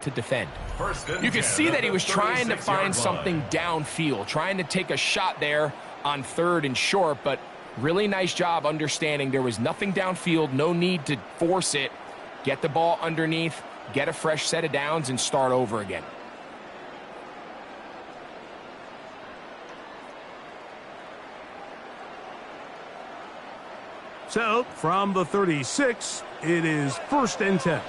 to defend. You can see that he was trying to find something downfield, trying to take a shot there on 3rd and short, but really nice job understanding there was nothing downfield, no need to force it. Get the ball underneath, get a fresh set of downs, and start over again. So, from the 36, it is 1st and 10.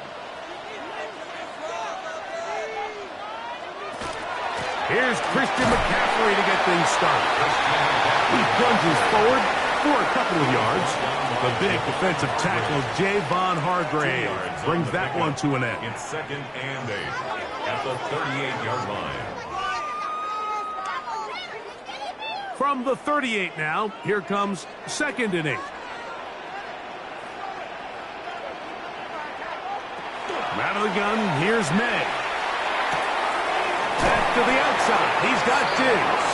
Here's Christian McCaffrey to get things started. He plunges forward for a couple of yards. The big defensive tackle, Javon Hargrave, brings that one to an end. It's 2nd and 8 at the 38-yard line. From the 38 now, here comes 2nd and 8. Out of the gun, here's May. Back to the outside. He's got Diggs.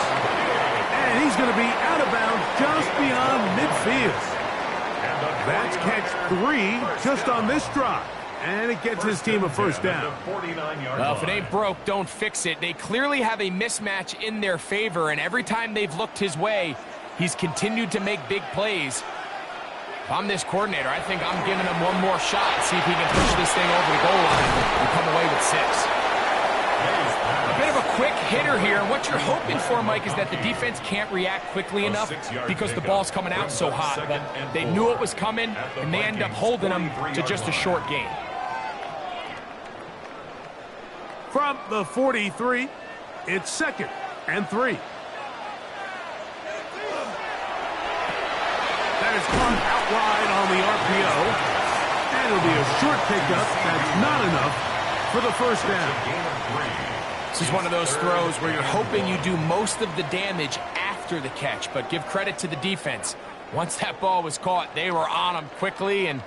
And he's going to be out of bounds just beyond midfield. That's catch 3 just on this drive. And it gets his team a 1st down. Well, if it ain't broke, don't fix it. They clearly have a mismatch in their favor, and every time they've looked his way, he's continued to make big plays. If I'm this coordinator, I think I'm giving him one more shot and see if he can push this thing over the goal line and come away with 6. A bit of a quick hitter here. What you're hoping for, Mike, is that the defense can't react quickly enough because the ball's coming out so hot. But they knew it was coming, and they end up holding them to just a short gain. From the 43, it's 2nd and 3. That is caught out wide on the RPO. And it'll be a short pickup. That's not enough for the 1st down. This is one of those throws where you're hoping you do most of the damage after the catch, but give credit to the defense. Once that ball was caught, they were on him quickly, and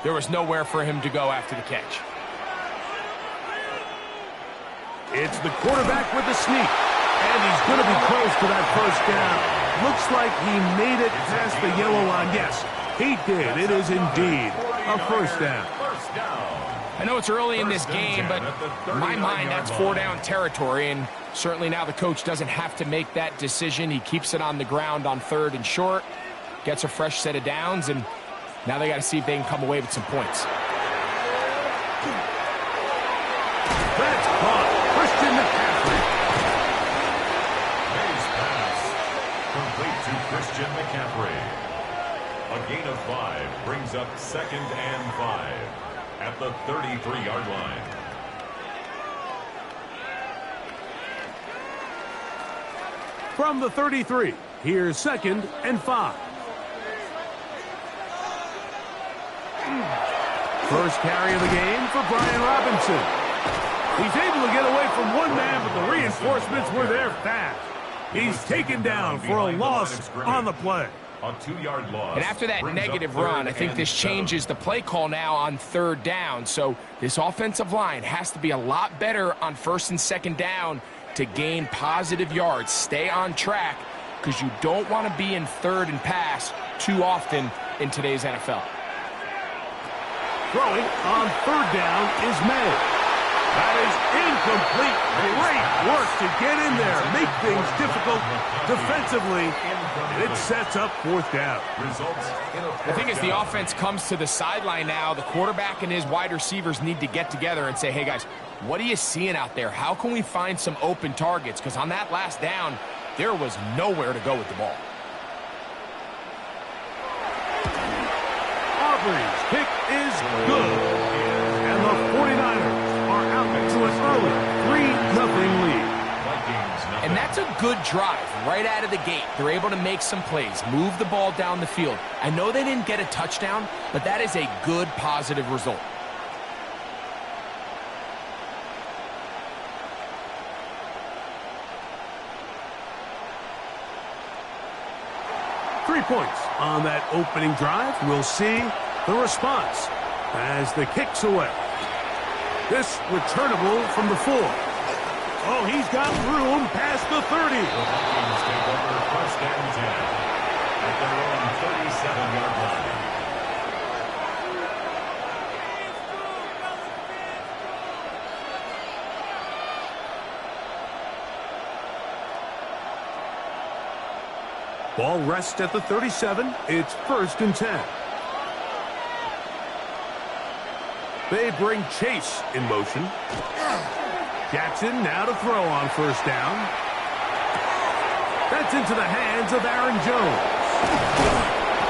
there was nowhere for him to go after the catch. It's the quarterback with the sneak, and he's going to be close to that 1st down. Looks like he made it past the yellow line. Yes, he did. It is indeed a 1st down. I know it's early in this game, but in my mind, that's 4-down territory, and certainly now the coach doesn't have to make that decision. He keeps it on the ground on 3rd and short, gets a fresh set of downs, and now they got to see if they can come away with some points. That's caught. Christian McCaffrey. May's pass complete to Christian McCaffrey. A gain of 5 brings up 2nd and 5 at the 33-yard line. From the 33, here's 2nd and 5. First carry of the game for Brian Robinson. He's able to get away from one man, but the reinforcements were there fast. He's taken down for a loss on the play. A 2-yard loss. And after that negative run, I think this changes the play call now on 3rd down. So this offensive line has to be a lot better on 1st and 2nd down to gain positive yards. Stay on track because you don't want to be in 3rd and pass too often in today's NFL. Throwing on 3rd down is May. That is incomplete. Great work to get in there, make things difficult defensively, and it sets up 4th down. I think as the offense comes to the sideline now, the quarterback and his wide receivers need to get together and say, hey guys, what are you seeing out there? How can we find some open targets? Because on that last down, there was nowhere to go with the ball. Auburn's kick is good, and the 49ers are out to an early 3-0 lead. And that's a good drive right out of the gate. They're able to make some plays, move the ball down the field. I know they didn't get a touchdown, but that is a good, positive result. Three points on that opening drive. We'll see the response as the kick's away. This returnable from the 4. Oh, he's got room past the 30. The Vikings take over 1st and 10 at their own 37-yard line. Ball rests at the 37. It's 1st and 10. They bring Chase in motion. Jackson now to throw on 1st down. That's into the hands of Aaron Jones.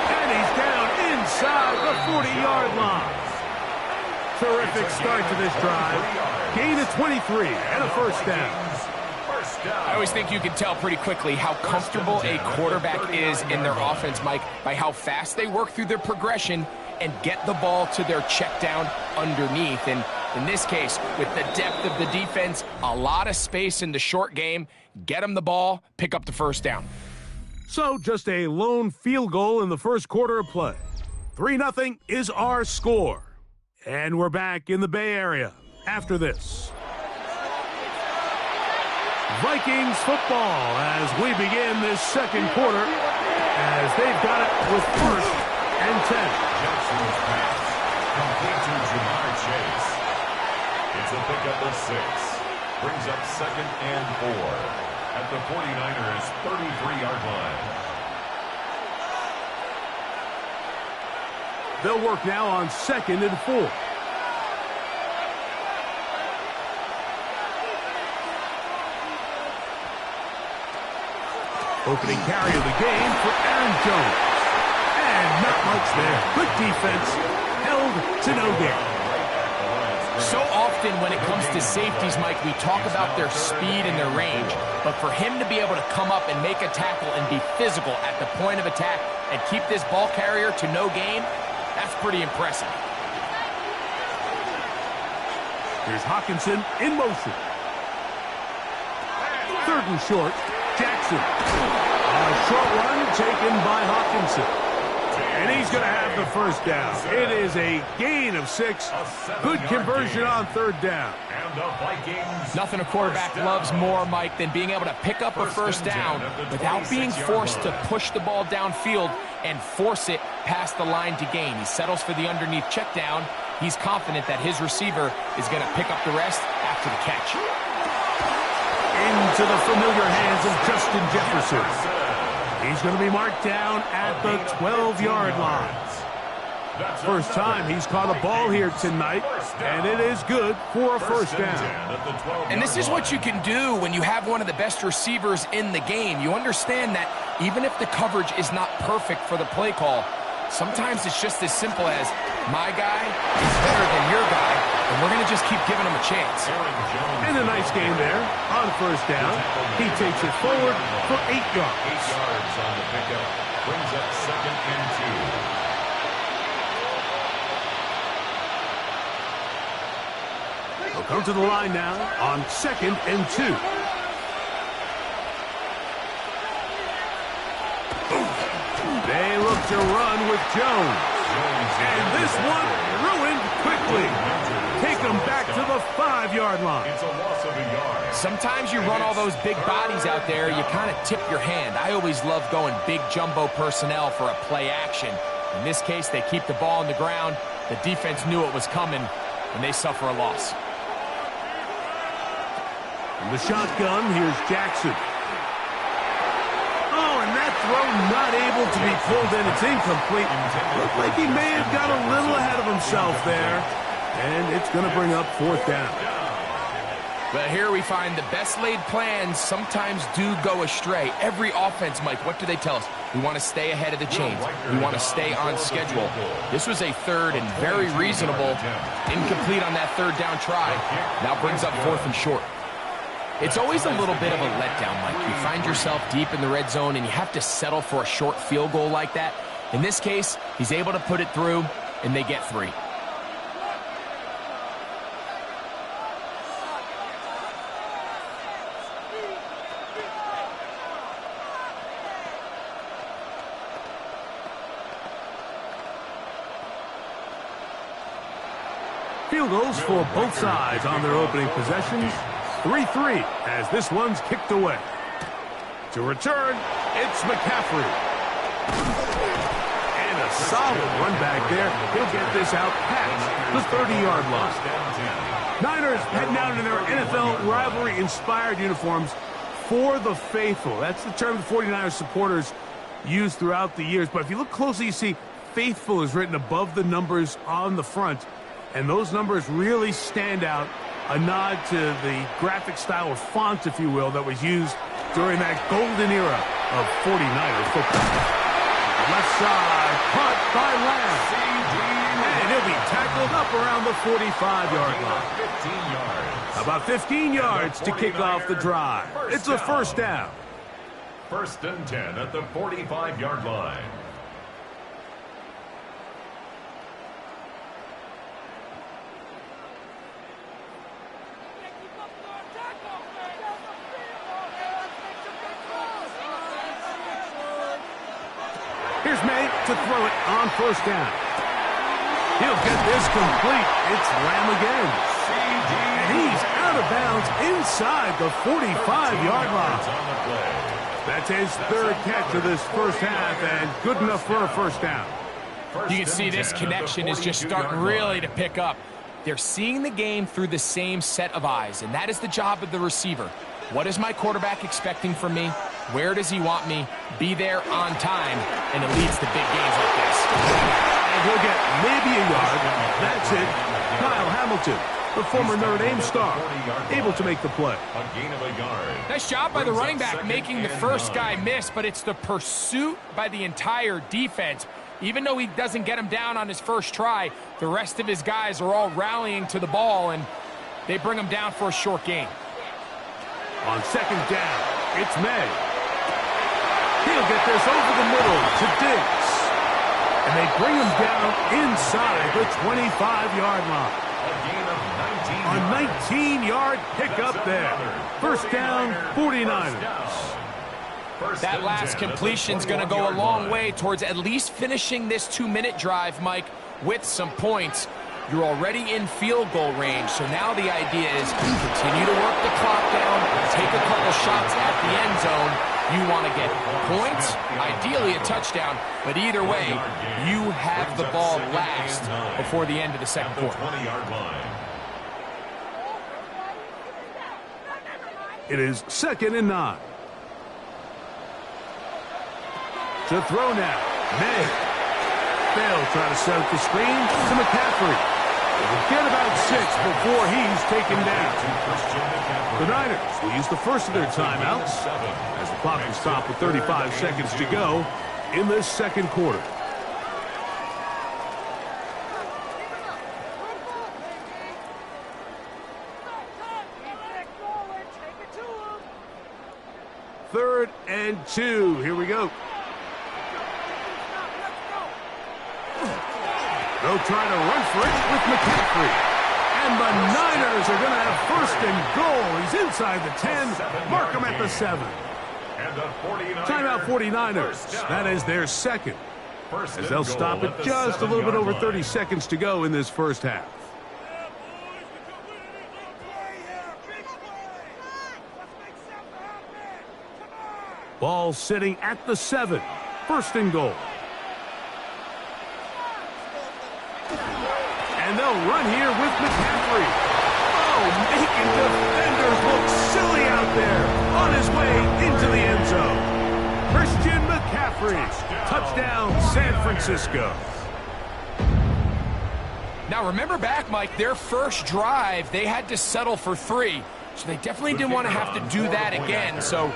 And he's down inside the 40-yard line. Terrific start to this drive. Gain of 23 and a 1st down. I always think you can tell pretty quickly how comfortable a quarterback is in their offense, Mike, by how fast they work through their progression and get the ball to their check down underneath. And in this case, with the depth of the defense, a lot of space in the short game, get them the ball, pick up the 1st down. So just a lone field goal in the 1st quarter of play. 3-0 is our score. And we're back in the Bay Area after this. Vikings football as we begin this 2nd quarter as they've got it with 1st and 10. Jackson's pass complete to Jamar Chase. It's a pickup of 6. Brings up 2nd and 4 at the 49ers 33-yard line. They'll work now on 2nd and 4. Opening carry of the game for Aaron Jones. And not much there. Good defense. Held to no gain. So often when it comes to safeties, Mike, we talk about their speed and their range. But for him to be able to come up and make a tackle and be physical at the point of attack and keep this ball carrier to no gain, that's pretty impressive. Here's Hockenson in motion. 3rd and short. Jackson. A short run taken by Hockenson. And he's going to have the 1st down. It is a gain of 6. Good conversion on 3rd down. And the Vikings. Nothing a quarterback loves more, Mike, than being able to pick up a 1st down without being forced to push the ball downfield and force it past the line to gain. He settles for the underneath check down. He's confident that his receiver is going to pick up the rest after the catch. Into the familiar hands of Justin Jefferson. He's going to be marked down at the 12-yard line. 1st time he's caught a ball here tonight, and it is good for a 1st down. And this is what you can do when you have one of the best receivers in the game. You understand that even if the coverage is not perfect for the play call, sometimes it's just as simple as, my guy is better than your guy, and we're going to just keep giving him a chance. And a nice game there on 1st down. He takes it forward for 8 yards. 8 yards on the pickup. Brings up 2nd and 2. He'll come to the line now on 2nd and 2. They look to run with Jones. And this one ruined quickly. Take them back to the 5-yard line. It's a loss of a yard. Sometimes you run all those big bodies out there, you kind of tip your hand. I always love going big jumbo personnel for a play action. In this case, they keep the ball on the ground. The defense knew it was coming, and they suffer a loss. From the shotgun, here's Jackson. Oh, and that throw not able to be pulled in. It's incomplete. Looked like he may have got a little ahead of himself there. And it's going to bring up 4th down. But here we find the best laid plans sometimes do go astray. Every offense, Mike, what do they tell us? We want to stay ahead of the chains. We want to stay on schedule. This was a 3rd and very reasonable. Incomplete on that 3rd down try. Now brings up 4th and short. It's always a little bit of a letdown, Mike. You find yourself deep in the red zone and you have to settle for a short field goal like that. In this case, he's able to put it through, and they get 3. Field goals for both sides on their opening possessions. 3-3 as this one's kicked away. To return, it's McCaffrey. And a solid run back there. He'll get this out past the 30-yard line. Niners heading out in their NFL rivalry-inspired uniforms for the faithful. That's the term the 49ers supporters used throughout the years. But if you look closely, you see Faithful is written above the numbers on the front. And those numbers really stand out. A nod to the graphic style or font, if you will, that was used during that golden era of 49er football. Left side, punt by Lamb. And he'll be tackled up around the 45-yard line. About 15 yards to kick off the drive. It's a first down. 1st and 10 at the 45-yard line. Here's May to throw it on first down. He'll get this complete. It's Lamb again. And he's out of bounds inside the 45-yard line. That's his third catch of this first half, and good enough for a first down. You can see this connection is just starting really to pick up. They're seeing the game through the same set of eyes, and that is the job of the receiver. What is my quarterback expecting from me? Where does he want me? Be there on time, and it leads to big gains like this. And he'll get maybe a yard. That's it. Kyle Hamilton, the former Notre Dame star, able to make the play. A gain of a yard. Nice job by the running back making the first guy miss, but it's the pursuit by the entire defense. Even though he doesn't get him down on his first try, the rest of his guys are all rallying to the ball, and they bring him down for a short gain. On second down, it's May. He'll get this over the middle to Diggs. And they bring him down inside the 25-yard line. A 19-yard pickup there. First down, 49ers. That last completion's going to go a long way towards at least finishing this 2-minute drive, Mike, with some points. You're already in field goal range, so now the idea is continue to work the clock down, take a couple shots at the end zone. You want to get points, ideally a touchdown, but either way, you have the ball last before the end of the second quarter. It is 2nd and 9. To throw now, May. They'll try to set up the screen to McCaffrey. We'll get about 6 before he's taken down. The Niners will use the first of their timeouts as the clock will stop with 35 seconds to go in this second quarter. Third and 2. Here we go. They'll try to run for it with McCaffrey. And the Niners are going to have 1st and goal. He's inside the 10. Mark him at the 7. Timeout 49ers. That is their second. As they'll stop it just a little bit over 30 seconds to go in this first half. Ball sitting at the 7. 1st and goal. And they'll run here with McCaffrey. Oh, making defenders look silly out there. On his way into the end zone. Christian McCaffrey. Touchdown, San Francisco. Now remember back, Mike, their first drive, they had to settle for 3. So they definitely didn't want to have to do that again. So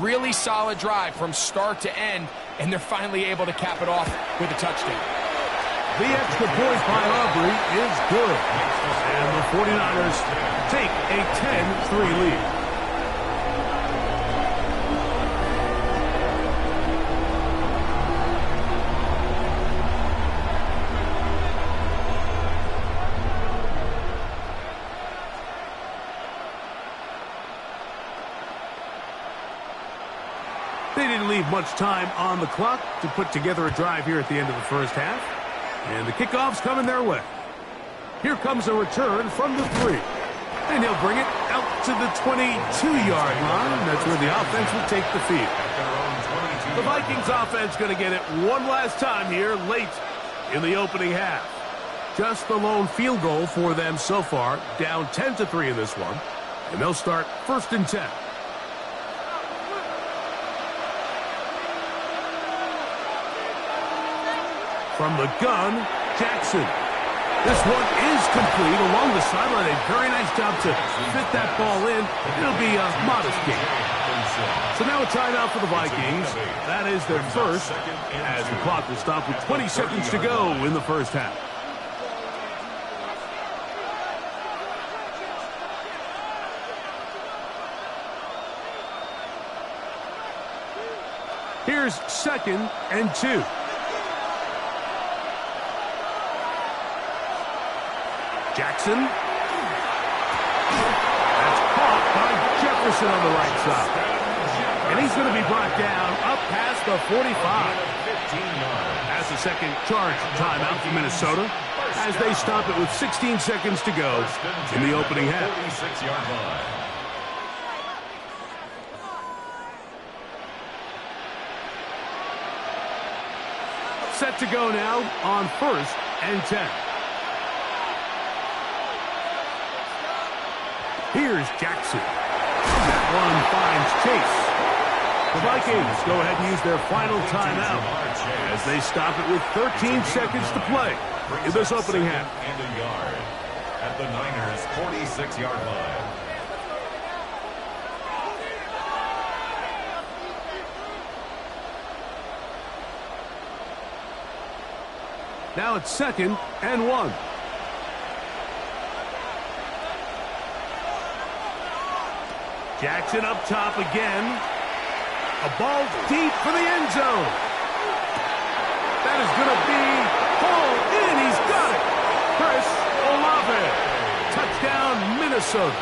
really solid drive from start to end. And they're finally able to cap it off with a touchdown. The extra point by Aubrey is good. And the 49ers take a 10-3 lead. They didn't leave much time on the clock to put together a drive here at the end of the first half. And the kickoff's coming their way. Here comes a return from the 3. And he'll bring it out to the 22-yard line. That's where the offense will take the field. The Vikings offense going to get it one last time here late in the opening half. Just the lone field goal for them so far. Down 10-3 in this one. And they'll start 1st and 10. From the gun, Jackson. This one is complete along the sideline. A very nice job to fit that ball in. It'll be a modest gain. So now a timeout for the Vikings. That is their first, as the clock will stop with 20 seconds to go in the first half. Here's 2nd and 2. Jackson. That's caught by Jefferson on the right side. And he's going to be brought down up past the 45. As the second charge timeout for Minnesota, as they stop it with 16 seconds to go in the opening half. Set to go now on 1st and 10. Here's Jackson. That one finds Chase. The Vikings go ahead and use their final timeout as they stop it with 13 seconds to play in this opening half. And a yard at the Niners' 46-yard line. Now it's 2nd and 1. Jackson up top again. A ball deep for the end zone. That is going to be hauled in. He's got it. Chris Olave. Touchdown, Minnesota.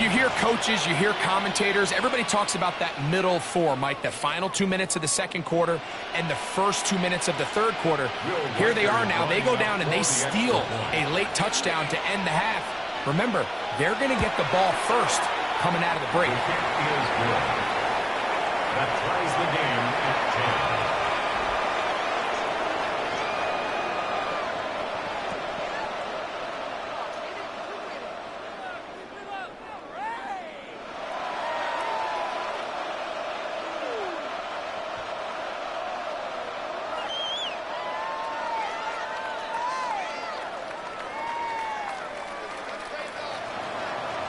You hear coaches, you hear commentators, everybody talks about that middle four, Mike, the final 2 minutes of the second quarter and the first 2 minutes of the third quarter. Here they are now. They go down and they steal a late touchdown to end the half. Remember, they're going to get the ball first coming out of the break. That ties the game at 10.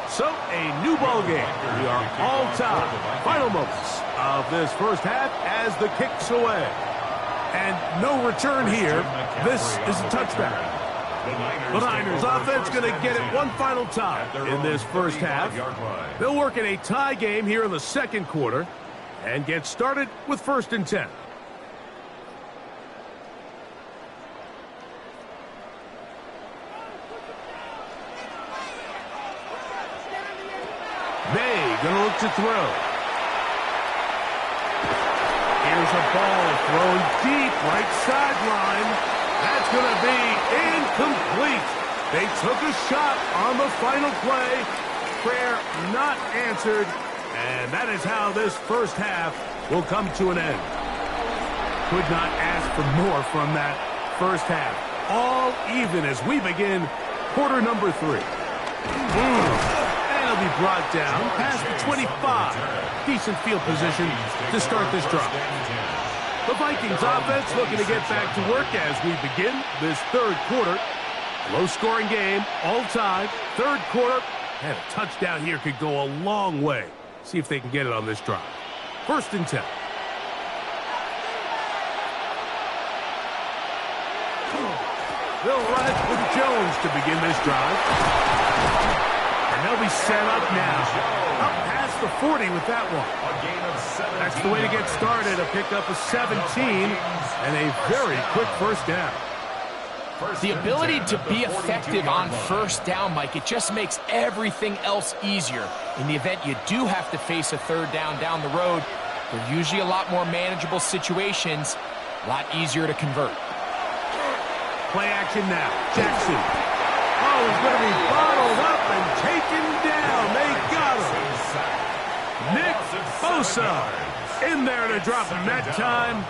So, a new ball game. We are all tied. Final moments of this first half as the kick's away. And no return here. This is a touchdown. The Niners offense going to get it one final time in this first half. They'll work in a tie game here in the second quarter and get started with 1st and 10. May going to look to throw. Here's a ball thrown deep right sideline. That's going to be incomplete. They took a shot on the final play. Prayer not answered. And that is how this first half will come to an end. Could not ask for more from that first half. All even as we begin quarter number 3. He'll be brought down past the 25. Decent field position to start this drive. The Vikings offense looking to get back to work as we begin this third quarter. Low-scoring game, all tied. Third quarter, and a touchdown here could go a long way. See if they can get it on this drive. 1st and 10. They'll run it with Jones to begin this drive. They'll be set up now. Up past the 40 with that one. That's the way to get started. A pickup of 17 and a very quick first down. The ability to be effective on first down, Mike, it just makes everything else easier. In the event you do have to face a third down the road, they're usually a lot more manageable situations, a lot easier to convert. Play action now. Jackson. Oh, he's going to be bottled up and taken down. They got him. Nick Bosa in there to drop him that time.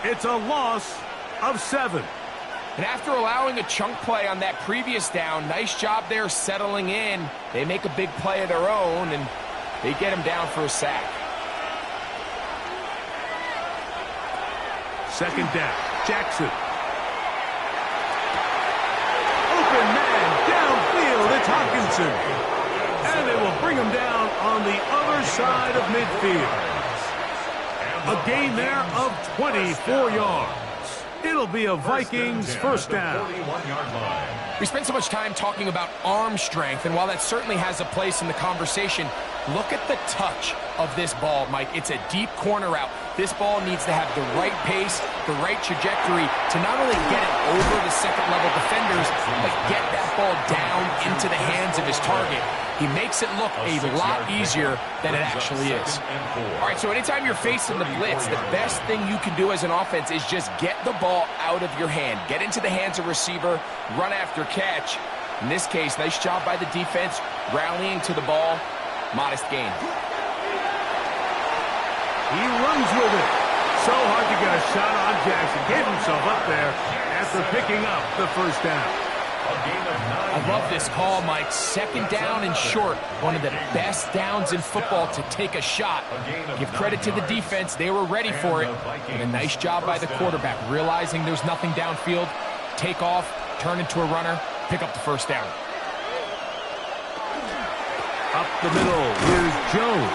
It's a loss of 7. And after allowing a chunk play on that previous down, nice job there settling in. They make a big play of their own, and they get him down for a sack. Second down. Jackson. Open man downfield. It's Hockenson. And they will bring him down on the other side of midfield. A gain there of 24 yards. It'll be a Vikings first down. We spent so much time talking about arm strength, and while that certainly has a place in the conversation, look at the touch of this ball, Mike. It's a deep corner route. This ball needs to have the right pace, the right trajectory to not only get it over the second-level defenders, but get that ball down into the hands of his target. He makes it look a lot easier than it actually is. All right, so anytime you're facing the blitz, the best thing you can do as an offense is just get the ball out of your hand. Get into the hands of receiver, run after catch. In this case, nice job by the defense, rallying to the ball. Modest gain. He runs with it. So hard to get a shot on Jackson. Gave himself up there after picking up the first down. I love this call, Mike. Second down and short. One of the best downs in football to take a shot. Give credit to the defense. They were ready for it. And a nice job by the quarterback, realizing there's nothing downfield. Take off, turn into a runner, pick up the first down. Up the middle, here's Jones.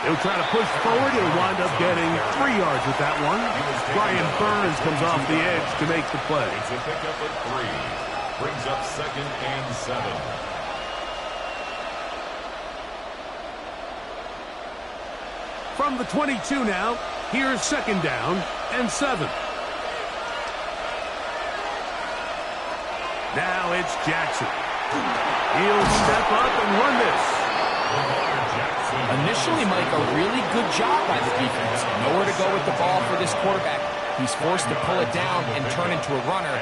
He'll try to push forward. He'll wind up getting 3 yards with that one. Brian Burns comes off the edge to make the play. It's a pickup at 3. Brings up 2nd and 7. From the 22 now, here's 2nd down and 7. Now it's Jackson. He'll step up and run this. Initially, Mike, a really good job by the defense. Nowhere to go with the ball for this quarterback. He's forced to pull it down and turn into a runner.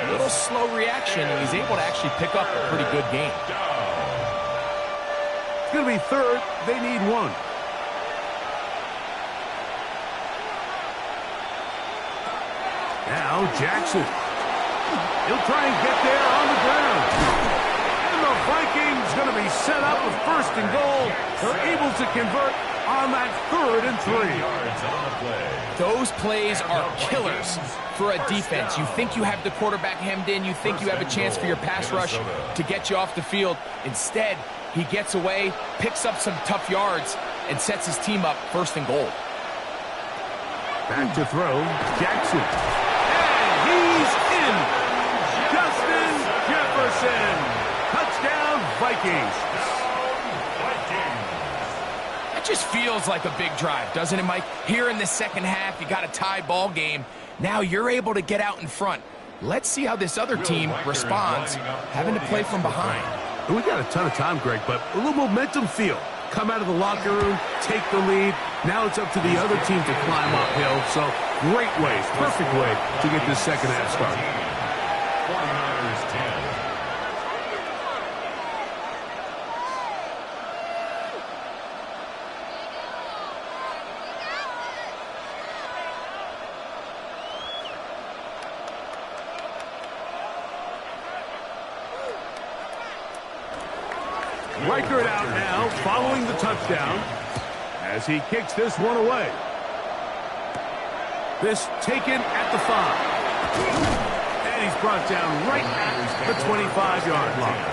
A little slow reaction, and he's able to actually pick up a pretty good gain. It's going to be 3rd. They need 1. Now Jackson. He'll try and get there on the ground. And the Vikings going to be set up with 1st and goal. They're able to convert on that 3rd and 3. Those plays are killers for a defense. You think you have the quarterback hemmed in. You think you have a chance for your pass rush to get you off the field. Instead, he gets away, picks up some tough yards, and sets his team up 1st and goal. Back to throw, Jackson. And he's in. Justin Jefferson. Touchdown, Vikings. It just feels like a big drive, doesn't it, Mike? Here in the second half, you got a tie ball game. Now you're able to get out in front. Let's see how this other team responds, having to play from behind. We got a ton of time, Greg, but a little momentum feel. Come out of the locker room, take the lead. Now it's up to the other team to climb uphill. So great ways, perfect way to get this second half started. 49ers 10. Reichert out now, following the touchdown, as he kicks this one away. This taken at the 5. And he's brought down right at the 25-yard line.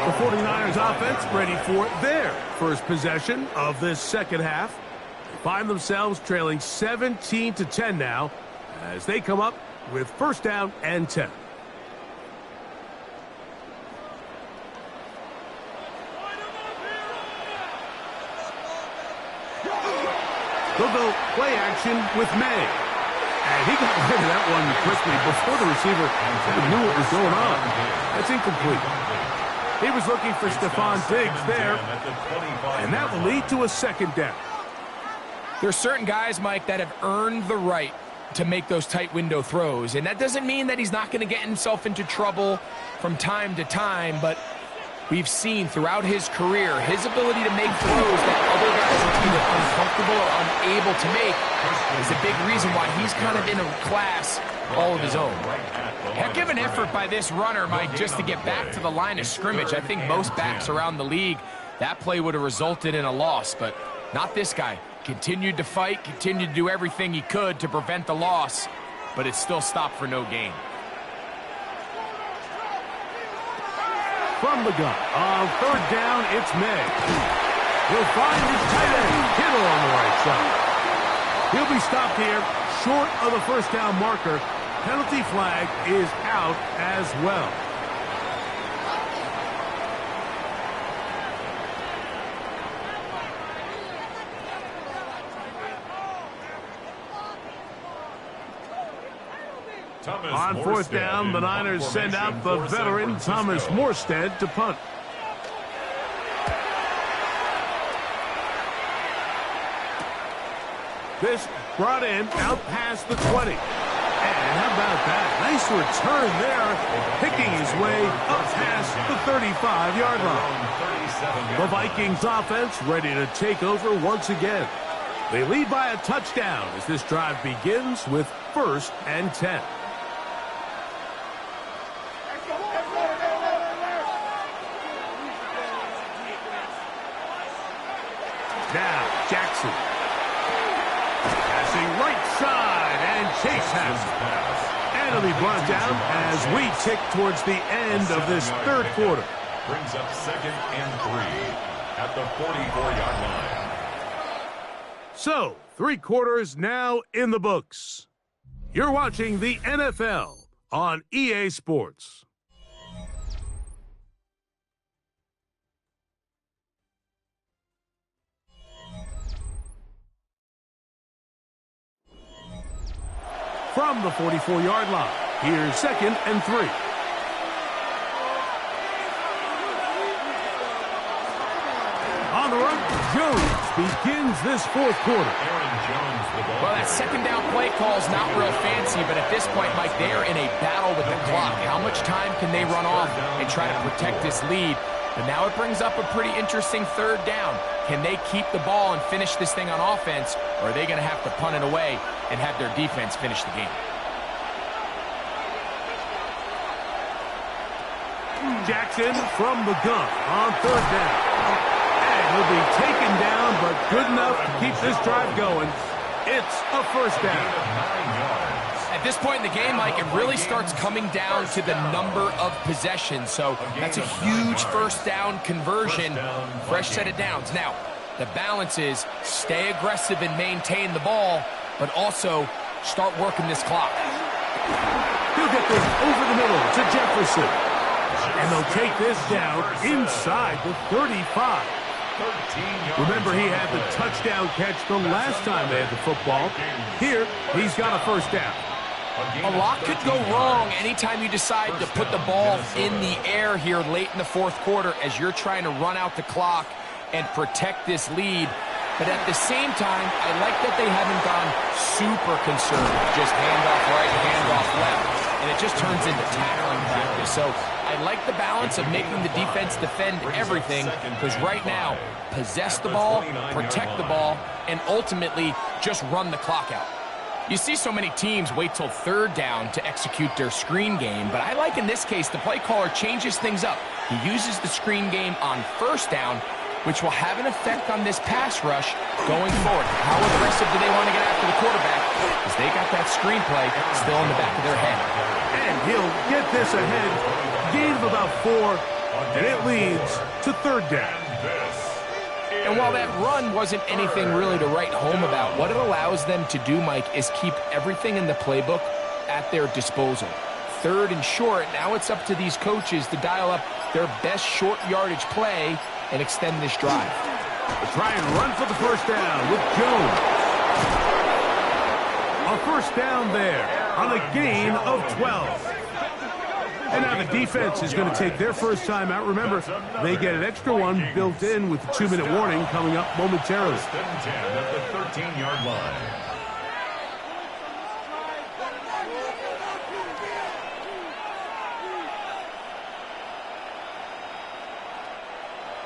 The 49ers offense ready for their first possession of this second half. They find themselves trailing 17-10 now as they come up with 1st down and 10. They'll go play action with May. And he got rid of that one quickly before the receiver knew what was going on. That's incomplete. He was looking for Stephon Diggs there. And that will lead to a 2nd down. There's certain guys, Mike, that have earned the right to make those tight window throws. And that doesn't mean that he's not going to get himself into trouble from time to time, but we've seen throughout his career his ability to make throws that other guys are either uncomfortable or unable to make is a big reason why he's kind of in a class all of his own. Heck of an effort by this runner, Mike, just to get back to the line of scrimmage. I think most backs around the league, that play would have resulted in a loss, but not this guy. Continued to fight, continued to do everything he could to prevent the loss, but it still stopped for no gain. From the gun, on third down, it's May. He'll find his tight end, Kittle on the right side. He'll be stopped here, short of the first down marker. Penalty flag is out as well. On fourth down, the Niners send out the veteran Thomas Morstead to punt. This brought in out past the 20. And how about that? Nice return there, picking his way up past the 35-yard line. The Vikings offense ready to take over once again. They lead by a touchdown as this drive begins with 1st and 10. Now, Jackson. Passing right side, and Chase has it. And it'll be brought down as we tick towards the end of this third quarter. Brings up 2nd and 3 at the 44-yard line. So, 3 quarters now in the books. You're watching the NFL on EA Sports. From the 44-yard line, here's 2nd and 3. On the run, Jones begins this fourth quarter. Well, that second down play call is not real fancy, but at this point, Mike, they're in a battle with the clock. How much time can they run off and try to protect this lead? But now it brings up a pretty interesting third down. Can they keep the ball and finish this thing on offense, or are they going to have to punt it away and have their defense finish the game? Jackson from the gun on third down. And he'll be taken down, but good enough to keep this drive going. It's a first down. At this point in the game, Mike, it really starts coming down to the number of possessions. So that's a huge first down conversion. Fresh set of downs. Now, the balance is stay aggressive and maintain the ball, but also start working this clock. He'll get this over the middle to Jefferson. And they'll take this down inside the 35. Remember, he had the touchdown catch the last time they had the football. Here, he's got a first down. A lot could go wrong anytime you decide to put the ball in the air here late in the fourth quarter as you're trying to run out the clock and protect this lead. But at the same time, I like that they haven't gone super conservative. Just handoff right, handoff left. And it just turns into tackling practice. So I like the balance of making the defense defend everything, because right now, possess the ball, protect the ball, and ultimately just run the clock out. You see so many teams wait till third down to execute their screen game, but I like in this case the play caller changes things up. He uses the screen game on first down, which will have an effect on this pass rush going forward. How aggressive do they want to get after the quarterback? Because they got that screenplay still in the back of their head. And he'll get this ahead. Gain of about 4, and it leads to third down. And while that run wasn't anything really to write home about, what it allows them to do, Mike, is keep everything in the playbook at their disposal. Third and short, now it's up to these coaches to dial up their best short yardage play and extend this drive. They'll try and run for the first down with Jones. A first down there on a gain of 12. And now the defense is going to take their first time out. Remember, they get an extra one built in with the 2-minute warning coming up momentarily. 1st and 10 at the 13-yard line.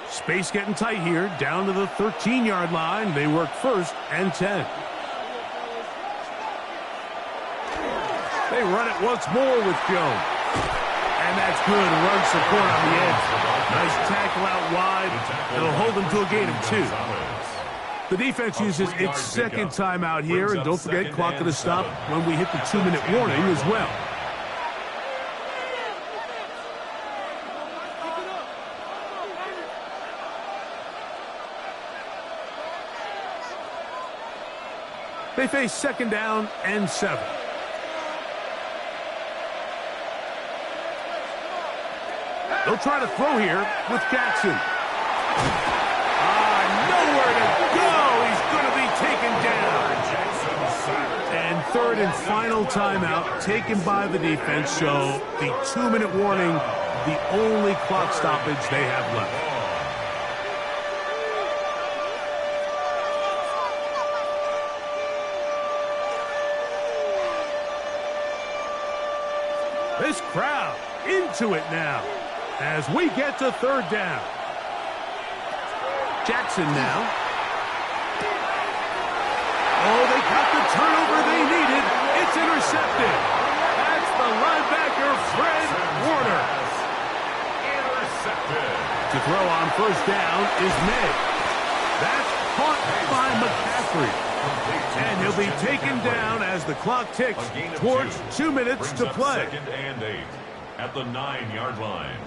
Space getting tight here, down to the 13-yard line. They work 1st and 10. They run it once more with Jones. And that's good run support on the edge. Nice tackle out wide. It'll hold them to a gain of 2. The defense uses its second timeout here, and don't forget, clock going to stop when we hit the 2-minute warning as well. They face 2nd down and 7. They'll try to throw here with Jackson. Nowhere to go. He's going to be taken down. And 3rd and final timeout taken by the defense. So the 2-minute warning, the only clock stoppage they have left. This crowd into it now as we get to 3rd down. Jackson now. Oh, they got the turnover they needed. It's intercepted. That's the linebacker, Fred Warner. Intercepted. To throw on 1st down is May. That's caught by McCaffrey. And he'll be taken down as the clock ticks towards 2 minutes to play. 2nd and 8 at the 9-yard line.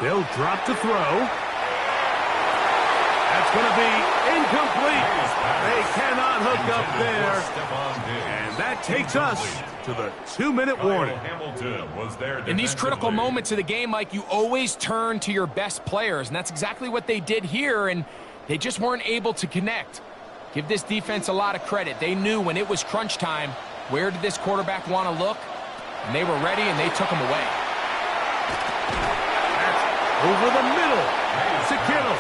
They'll drop to throw. That's going to be incomplete. They cannot hook up there. And that takes us to the 2-minute warning. In these critical moments of the game, Mike, you always turn to your best players, and that's exactly what they did here, and they just weren't able to connect. Give this defense a lot of credit. They knew when it was crunch time, where did this quarterback want to look? And they were ready, and they took him away. Over the middle to Kittle.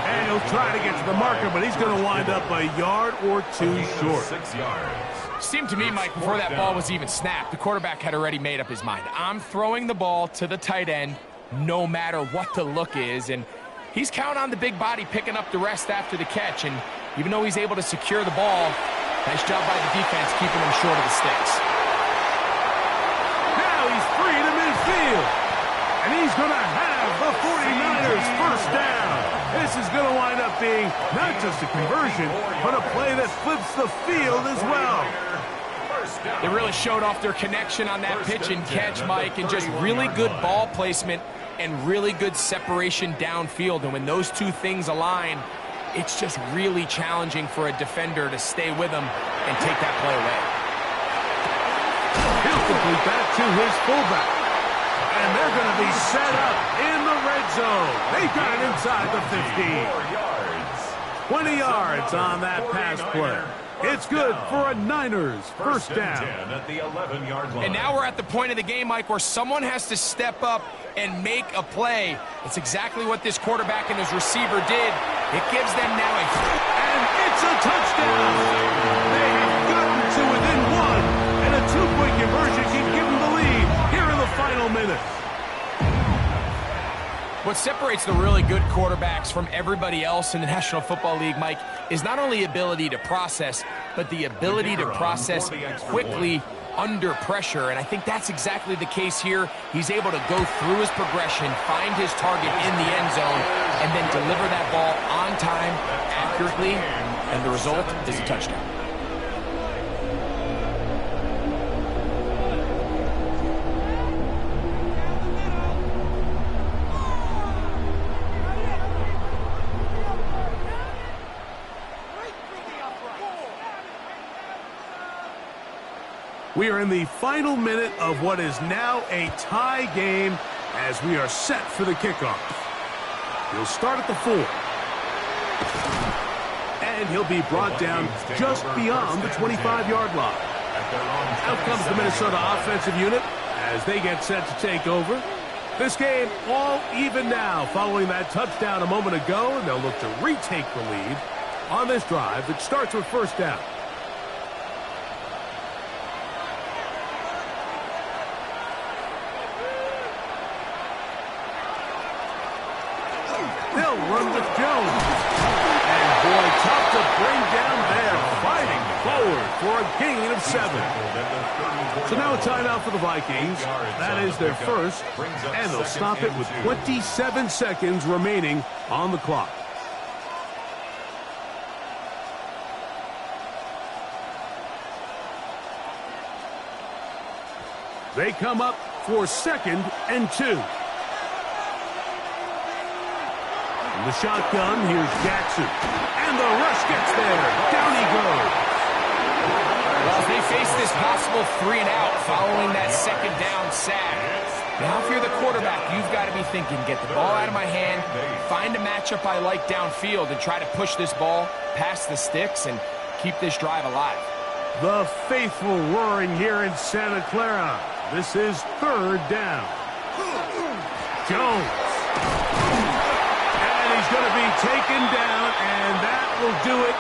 And he'll try to get to the marker, but he's going to wind up a yard or 2 short. 6 yards. Seemed to me, Mike, before that ball was even snapped, the quarterback had already made up his mind. I'm throwing the ball to the tight end no matter what the look is. And he's counting on the big body picking up the rest after the catch. And even though he's able to secure the ball, nice job by the defense keeping him short of the sticks. Now he's free to midfield. And he's going to have the 49ers 1st down. This is going to wind up being not just a conversion, but a play that flips the field as well. They really showed off their connection on that pitch and catch, Mike, and just really good ball placement and really good separation downfield. And when those two things align, it's just really challenging for a defender to stay with them and take that play away. He'll complete that to his fullback. And they're going to be set up in the red zone. They got it inside the 15. 20 yards on that pass play. It's good for a Niners 1st down. At the 11-yard line. And now we're at the point of the game, Mike, where someone has to step up and make a play. It's exactly what this quarterback and his receiver did. It gives them now a... And it's a touchdown. They have gotten to within 1. And a 2-point conversion can give them the lead here in the final minute. What separates the really good quarterbacks from everybody else in the National Football League, Mike, is not only ability to process, but the ability to process quickly under pressure. And I think that's exactly the case here. He's able to go through his progression, find his target in the end zone, and then deliver that ball on time, accurately, and the result is a touchdown. We are in the final minute of what is now a tie game as we are set for the kickoff. He'll start at the 4. And he'll be brought down just beyond the 25-yard line. Out comes the Minnesota offensive unit as they get set to take over. This game all even now following that touchdown a moment ago, and they'll look to retake the lead on this drive that starts with 1st down. gain of 7. So now a timeout for the Vikings. That is their first, and they'll stop it with 27 seconds remaining on the clock. They come up for 2nd and 2. In the shotgun, here's Jackson. And the rush gets there. Down he goes. Well, they face this possible 3-and-out following that 2nd down sack. Now, if you're the quarterback, you've got to be thinking, get the ball out of my hand, find a matchup I like downfield, and try to push this ball past the sticks and keep this drive alive. The faithful roaring here in Santa Clara. This is 3rd down. Jones. And he's going to be taken down, and that will do it.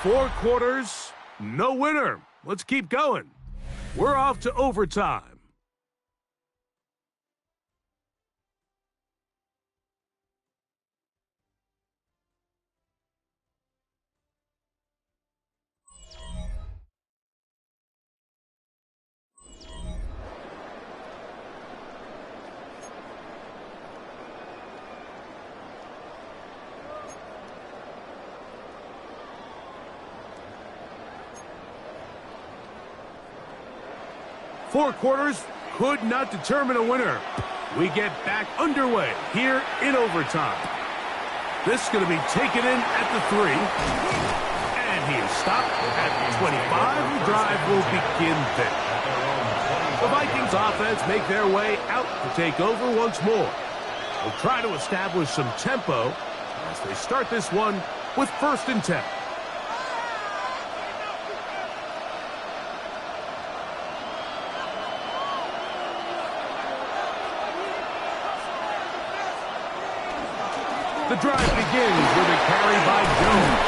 4 quarters, no winner. Let's keep going. We're off to overtime. Four quarters could not determine a winner. We get back underway here in overtime. This is going to be taken in at the 3. And he is stopped at the 25. The drive will begin there. The Vikings offense make their way out to take over once more. They'll try to establish some tempo as they start this one with 1st and 10. The drive begins with a carry by Jones.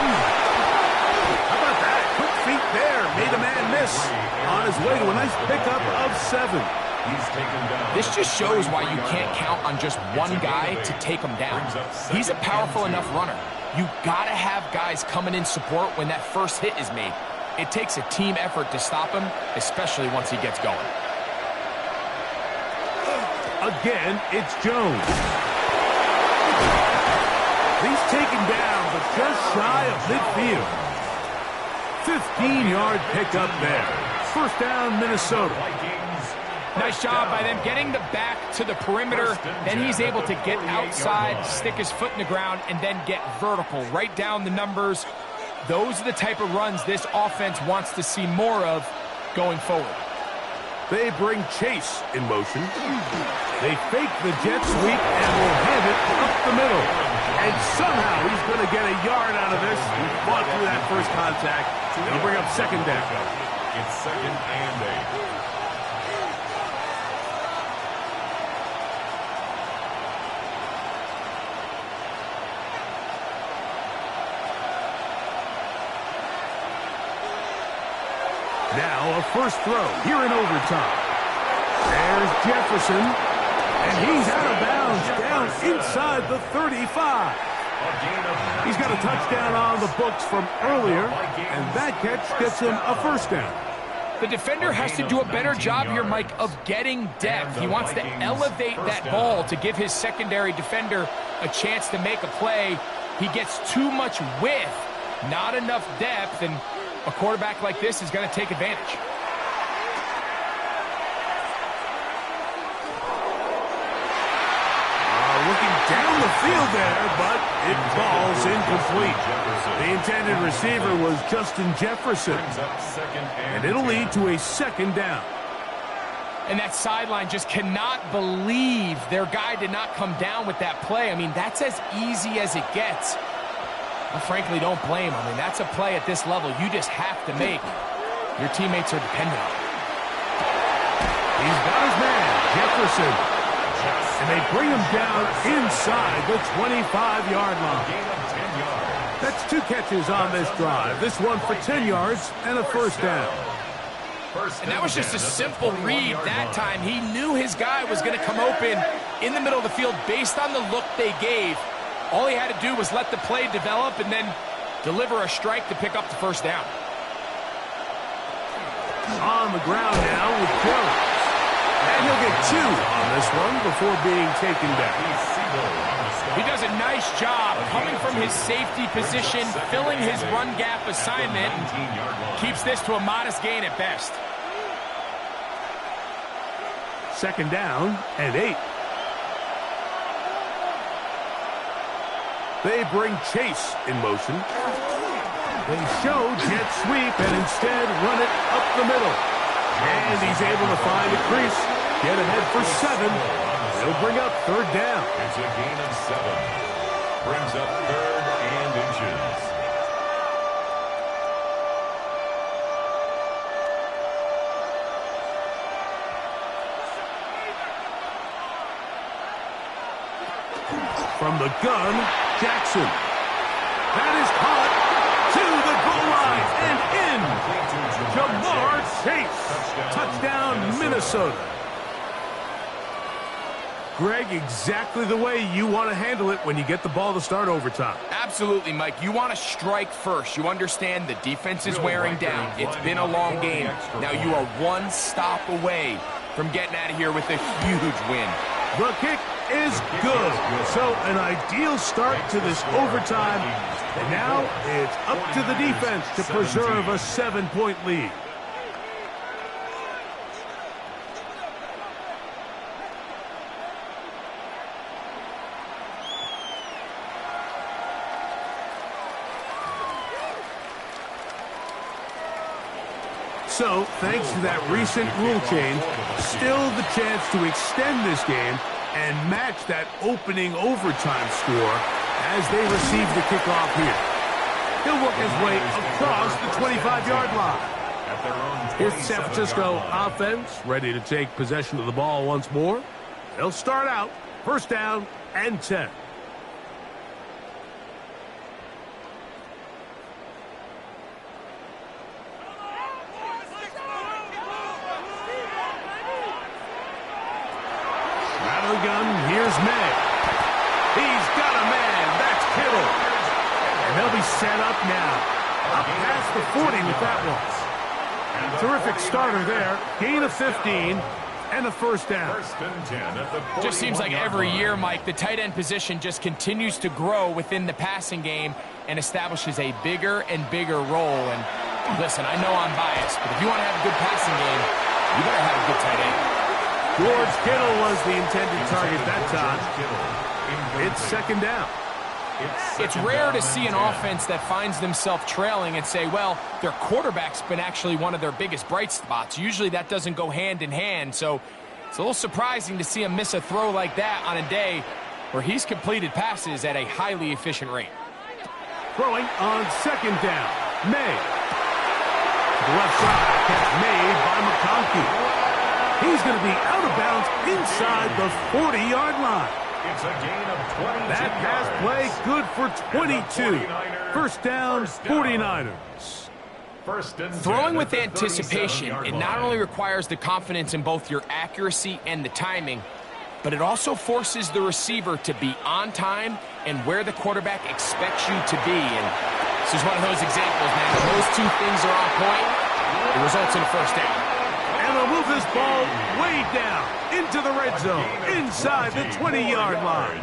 How about that? Quick feet there. Made a man miss. On his way to a nice pickup of 7. This just shows why you can't count on just one guy to take him down. He's a powerful enough runner. You got to have guys coming in support when that first hit is made. It takes a team effort to stop him, especially once he gets going. Again, it's Jones. He's taken down, but just shy of midfield. 15-yard pickup there. 1st down, Minnesota. Nice job by them getting the back to the perimeter. Then he's able to get outside, stick his foot in the ground, and then get vertical. Right down the numbers. Those are the type of runs this offense wants to see more of going forward. They bring Chase in motion. They fake the jet sweep and will hand it up the middle. And somehow he's going to get a yard out of this. He fought through that first contact. It'll bring up 2nd down. It's 2nd and 8. Now a first throw here in overtime. There's Jefferson, and he's out of bounds down inside the 35. He's got a touchdown on the books from earlier, and that catch gets him a 1st down. The defender has to do a better job here, Mike, of getting depth. He wants to elevate that ball to give his secondary defender a chance to make a play. He gets too much width, not enough depth, and a quarterback like this is going to take advantage. Looking down the field there, but it falls incomplete. The intended receiver was Justin Jefferson. And it'll lead to a 2nd down. And that sideline just cannot believe their guy did not come down with that play. I mean, that's as easy as it gets. I frankly don't blame him. I mean, that's a play at this level you just have to make. Your teammates are dependent on it. He's got his man, Jefferson. And they bring him down inside the 25-yard line. That's 2 catches on this drive. This one for 10 yards and a 1st down. And that was just a simple read that time. He knew his guy was going to come open in the middle of the field based on the look they gave. All he had to do was let the play develop and then deliver a strike to pick up the 1st down. On the ground now with Jones. And he'll get 2 on this one before being taken down. He does a nice job coming from his safety position, filling his run gap assignment, and keeps this to a modest gain at best. Second down and 8. They bring Chase in motion. They show jet sweep and instead run it up the middle. And he's able to find a crease, get ahead for 7. They'll bring up third down. It's a gain of 7. Brings up 3rd and inches. From the gun, Jackson. That is caught to the goal line and in. Ja'Marr Chase. Touchdown, Minnesota. Greg, exactly the way you want to handle it when you get the ball to start overtime. Absolutely, Mike. You want to strike first. You understand the defense is wearing down. It's been a long game. Now you are one stop away from getting out of here with a huge win. The kick is good. So an ideal start to this overtime. And now it's up to the defense to preserve a 7-point lead. So, thanks to that recent rule change, still the chance to extend this game and match that opening overtime score as they receive the kickoff here. He'll work his way across the 25-yard line. Here's the San Francisco offense, ready to take possession of the ball once more. They'll start out, first down and 10. Gun, here's May. He's got a man. That's Kittle. And they'll be set up now. Up past the 40 with that one. Terrific starter there. Gain of 15 and a first down. Just seems like every year, Mike, the tight end position just continues to grow within the passing game and establishes a bigger and bigger role. And listen, I know I'm biased, but if you want to have a good passing game, you better have a good tight end. George Kittle was the intended target that time. It's second down. It's rare to see an offense that finds themselves trailing and say, well, their quarterback's been actually one of their biggest bright spots. Usually that doesn't go hand in hand, so it's a little surprising to see him miss a throw like that on a day where he's completed passes at a highly efficient rate. Throwing on second down, May. The left side catch made by McConkey. He's going to be out of bounds inside the 40-yard line. It's a gain of 22. That pass play good for 22. First down, 49ers. Throwing with anticipation, it not only requires the confidence in both your accuracy and the timing, but it also forces the receiver to be on time and where the quarterback expects you to be. And this is one of those examples, man. When those two things are on point, it results in a first down. And they'll move this ball way down into the red zone, inside the 20-yard line.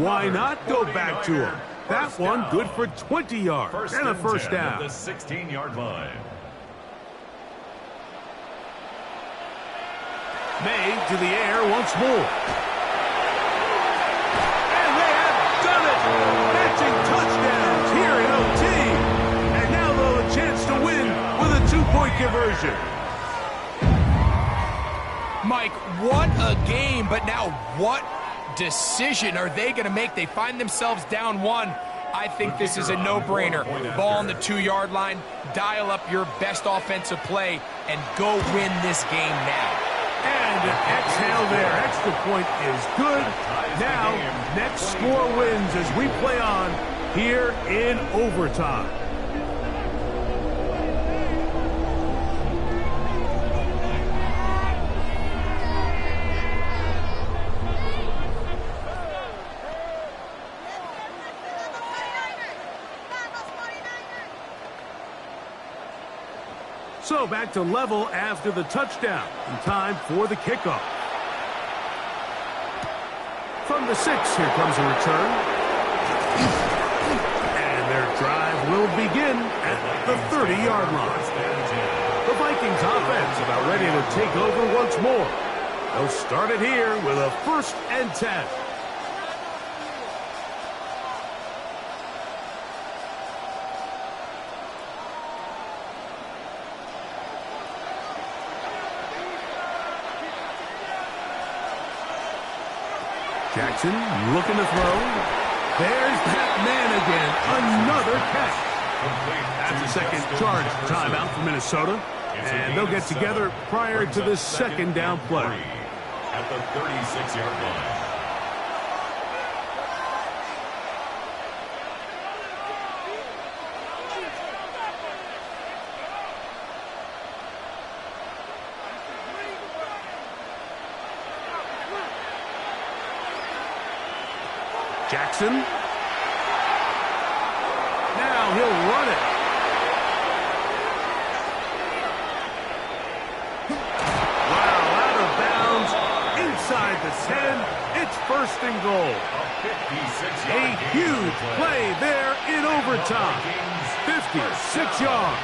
Why not go back to him? That one good for 20 yards and a first down. The 16-yard line. May to the air once more. And they have done it! Matching touchdowns here in OT. And now they'll have a chance to win with a 2-point conversion. Mike, what a game, but now what decision are they going to make? They find themselves down 1. I think this is a no-brainer. Ball on the 2-yard line, dial up your best offensive play, and go win this game now. And an exhale there. Extra point is good. Now, next score wins as we play on here in overtime. So back to level after the touchdown. And time for the kickoff. From the 6, here comes a return. And their drive will begin at the 30-yard line. The Vikings offense about ready to take over once more. They'll start it here with a 1st and 10. Jackson looking to throw. There's that man again. Another catch. That's a second charge timeout for Minnesota. And they'll get together prior to this 2nd down play. At the 36-yard line. Jackson. Now he'll run it. Wow, out of bounds. Inside the 10. It's 1st and goal. A huge play there in overtime. 56 yards.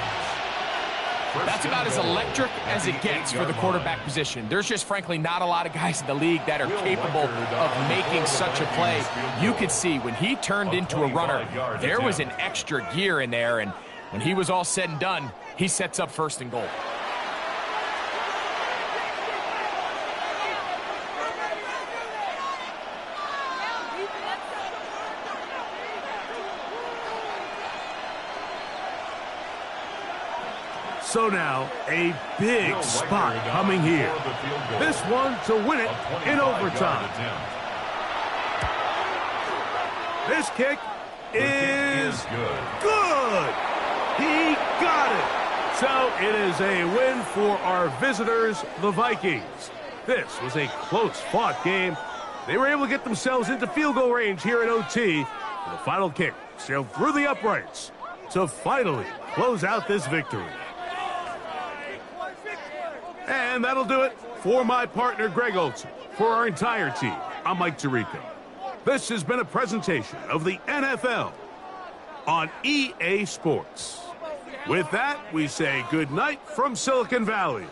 That's about as electric as it gets for the quarterback position. There's just, frankly, not a lot of guys in the league that are capable of making such a play. You could see when he turned into a runner, there was an extra gear in there, and when he was all said and done, he sets up 1st and goal. So now, a big spot coming here. This one to win it in overtime. This kick is good. He got it. So it is a win for our visitors, the Vikings. This was a close-fought game. They were able to get themselves into field goal range here at OT. And the final kick sailed through the uprights to finally close out this victory. And that'll do it for my partner, Greg Olson. For our entire team, I'm Mike Tirico. This has been a presentation of the NFL on EA Sports. With that, we say good night from Silicon Valley.